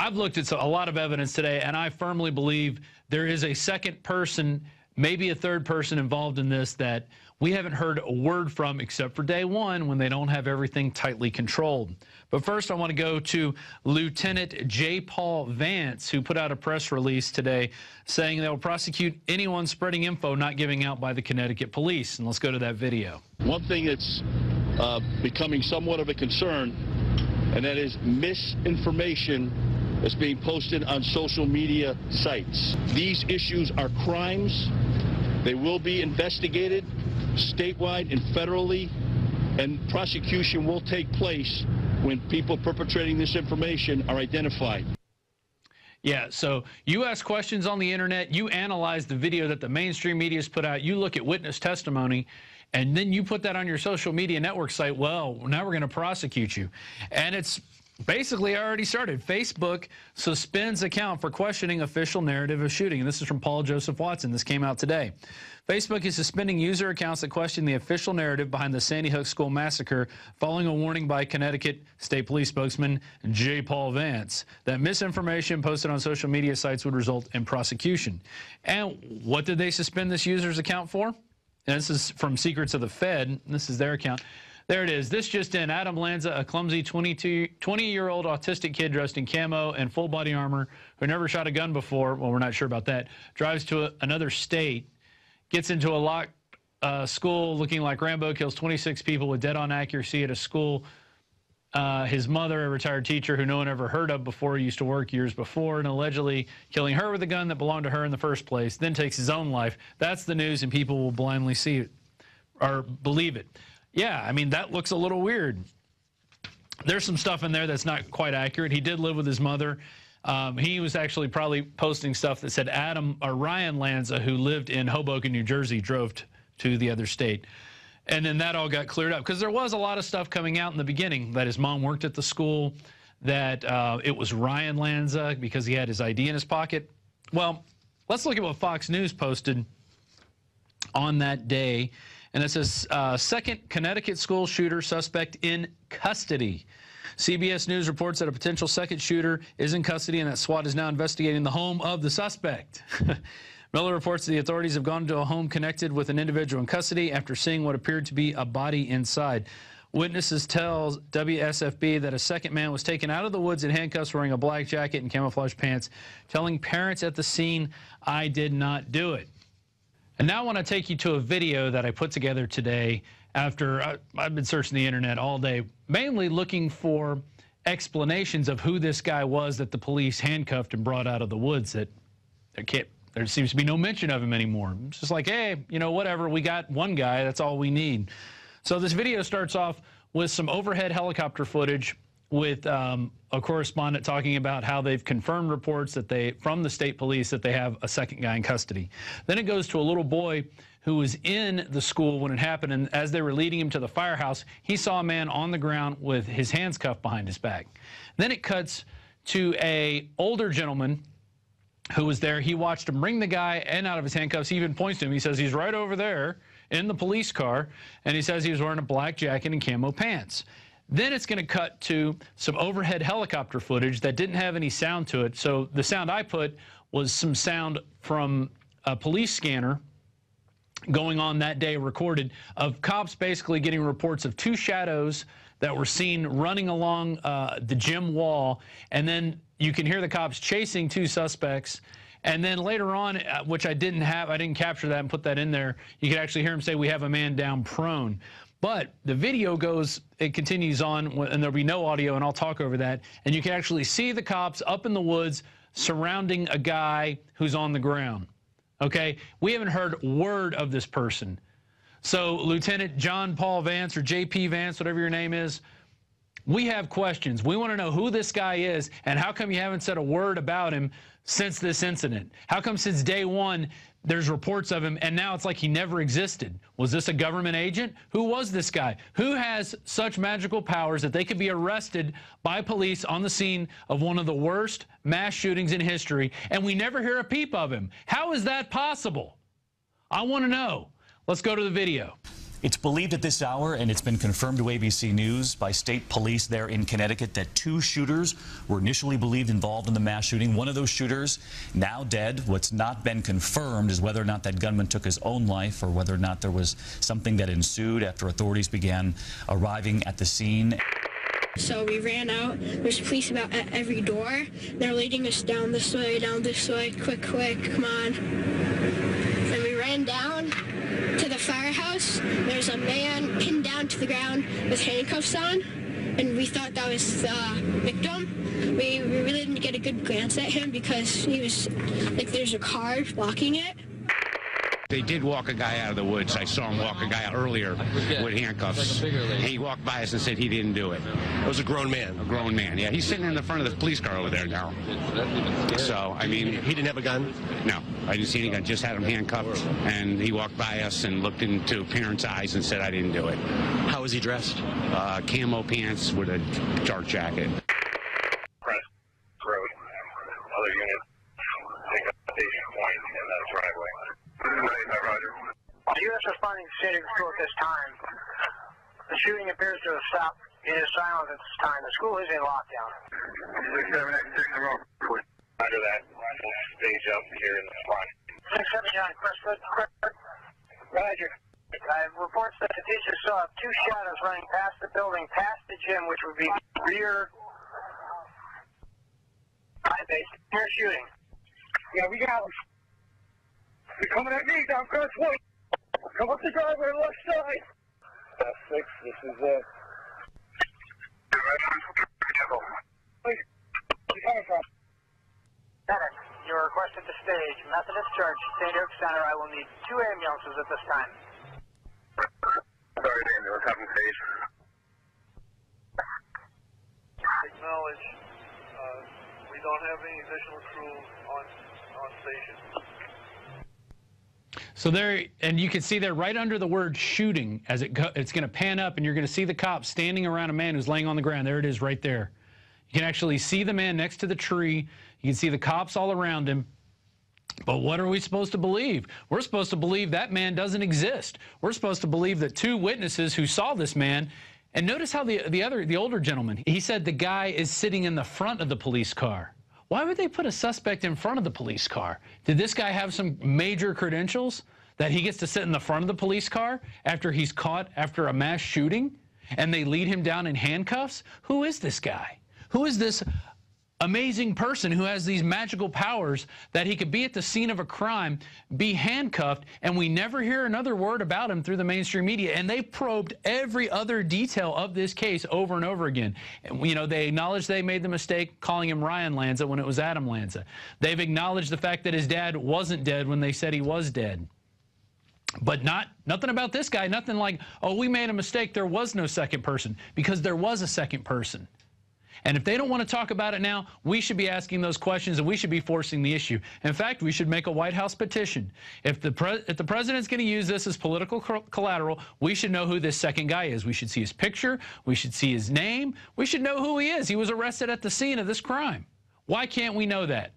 I've looked at a lot of evidence today, and I firmly believe there is a second person, maybe a third person involved in this that we haven't heard a word from except for day one when they don't have everything tightly controlled. But first, I want to go to Lieutenant J. Paul Vance, who put out a press release today saying they will prosecute anyone spreading info not giving out by the Connecticut police. And let's go to that video. One thing that's becoming somewhat of a concern, and that is misinformation that's being posted on social media sites. These issues are crimes. They will be investigated statewide and federally, and prosecution will take place when people perpetrating this information are identified. Yeah, so you ask questions on the internet, you analyze the video that the mainstream media has put out, you look at witness testimony, and then you put that on your social media network site. Well, now we're going to prosecute you. And it's basically already started. Facebook suspends account for questioning official narrative of shooting. And this is from Paul Joseph Watson. This came out today. Facebook is suspending user accounts that question the official narrative behind the Sandy Hook school massacre following a warning by Connecticut State Police spokesman J. Paul Vance that misinformation posted on social media sites would result in prosecution. And what did they suspend this user's account for? And this is from Secrets of the Fed. This is their account. There it is. This just in. Adam Lanza, a clumsy 20-year-old autistic kid dressed in camo and full body armor who never shot a gun before, well, we're not sure about that, drives to another state, gets into a locked school looking like Rambo, kills 26 people with dead-on accuracy at a school. His mother, a retired teacher who no one ever heard of before, used to work years before, and allegedly killing her with a gun that belonged to her in the first place, then takes his own life. That's the news, and people will blindly see it or believe it. Yeah, I mean, that looks a little weird. There's some stuff in there that's not quite accurate. He did live with his mother. He was actually probably posting stuff that said Ryan Lanza, who lived in Hoboken, New Jersey, drove to the other state. And then that all got cleared up because there was a lot of stuff coming out in the beginning that his mom worked at the school, that it was Ryan Lanza because he had his ID in his pocket. Well, let's look at what Fox News posted on that day. And it says, second Connecticut school shooter suspect in custody. CBS News reports that a potential second shooter is in custody and that SWAT is now investigating the home of the suspect. Miller reports the authorities have gone to a home connected with an individual in custody after seeing what appeared to be a body inside. Witnesses tell WSFB that a second man was taken out of the woods in handcuffs wearing a black jacket and camouflage pants, telling parents at the scene, "I did not do it." And now I want to take you to a video that I put together today after I've been searching the internet all day, mainly looking for explanations of who this guy was that the police handcuffed and brought out of the woods. That there seems to be no mention of him anymore. It's just like, hey, you know, whatever, we got one guy, that's all we need. So this video starts off with some overhead helicopter footage with a correspondent talking about how they've confirmed reports that from the state police that they have a second guy in custody. Then it goes to a little boy who was in the school when it happened, and as they were leading him to the firehouse, he saw a man on the ground with his hands cuffed behind his back. Then it cuts to an older gentleman who was there. He watched him bring the guy in out of his handcuffs. He even points to him. He says he's right over there in the police car, and he says he was wearing a black jacket and camo pants. Then it's going to cut to some overhead helicopter footage that didn't have any sound to it. So the sound I put was some sound from a police scanner going on that day, recorded, of cops basically getting reports of two shadows that were seen running along the gym wall. And then you can hear the cops chasing two suspects. And then later on, which I didn't capture that and put that in there, you could actually hear him say, "We have a man down prone." But the video it continues on, and there'll be no audio, and I'll talk over that. And you can actually see the cops up in the woods surrounding a guy who's on the ground. Okay? We haven't heard word of this person. So Lieutenant John Paul Vance, or JP Vance, whatever your name is, we have questions. We want to know who this guy is, and how come you haven't said a word about him since this incident? How come since day one there's reports of him, and now it's like he never existed? Was this a government agent? Who was this guy? Who has such magical powers that they could be arrested by police on the scene of one of the worst mass shootings in history, and we never hear a peep of him? How is that possible? I want to know. Let's go to the video. It's believed at this hour, and it's been confirmed to ABC News by state police there in Connecticut, that 2 shooters were initially believed involved in the mass shooting. One of those shooters now dead. What's not been confirmed is whether or not that gunman took his own life or whether or not there was something that ensued after authorities began arriving at the scene. So we ran out. There's police about at every door. They're leading us down this way, quick, come on. And we ran down to the firehouse. There's a man pinned down to the ground with handcuffs on, and we thought that was the victim. We really didn't get a good glance at him because he was, like, there's a car blocking it. They did walk a guy out of the woods. I saw him walk a guy out earlier with handcuffs. He walked by us and said he didn't do it. It was a grown man. A grown man, yeah. He's sitting in the front of the police car over there now. So, I mean... He didn't have a gun? No, I didn't see any gun. Just had him handcuffed, and he walked by us and looked into parents' eyes and said, I didn't do it. How was he dressed? Camo pants with a dark jacket. Press road. Other unit. Take up station point in that driveway. Roger. U.S. responding to state of school at this time. The shooting appears to have stopped. It is silent at this time. The school is in lockdown. 679 road. Under that, we'll stage up here in the front. 679, Crestwood. Roger. Reports that the teacher saw 2 shadows running past the building, past the gym, which would be rear base. Near shooting. Yeah, we got them. They're coming at me down Congresswomen. Come up the driveway left side. 6, this is it. Where you coming from? Senate, you're requested to stage Methodist Church, St. Oak Center. I will need 2 ambulances at this time. Sorry, ambulance, having stage. Acknowledge. We don't have any additional crew on station. So there, and you can see there right under the word shooting, as it's going to pan up, and you're going to see the cops standing around a man who's laying on the ground. There it is right there. You can actually see the man next to the tree. You can see the cops all around him. But what are we supposed to believe? We're supposed to believe that man doesn't exist. We're supposed to believe that 2 witnesses who saw this man, and notice how the older gentleman, he said the guy is sitting in the front of the police car. Why would they put a suspect in front of the police car? Did this guy have some major credentials that he gets to sit in the front of the police car after he's caught after a mass shooting, and they lead him down in handcuffs? Who is this guy? Who is this amazing person who has these magical powers that he could be at the scene of a crime, be handcuffed, and we never hear another word about him through the mainstream media? And they probed every other detail of this case over and over again. And, you know, they acknowledged they made the mistake calling him Ryan Lanza when it was Adam Lanza. They've acknowledged the fact that his dad wasn't dead when they said he was dead. But nothing about this guy, nothing like, oh, we made a mistake, there was no second person, because there was a second person. And if they don't want to talk about it now, we should be asking those questions, and we should be forcing the issue. In fact, we should make a White House petition. If the president's going to use this as political collateral, we should know who this second guy is. We should see his picture. We should see his name. We should know who he is. He was arrested at the scene of this crime. Why can't we know that?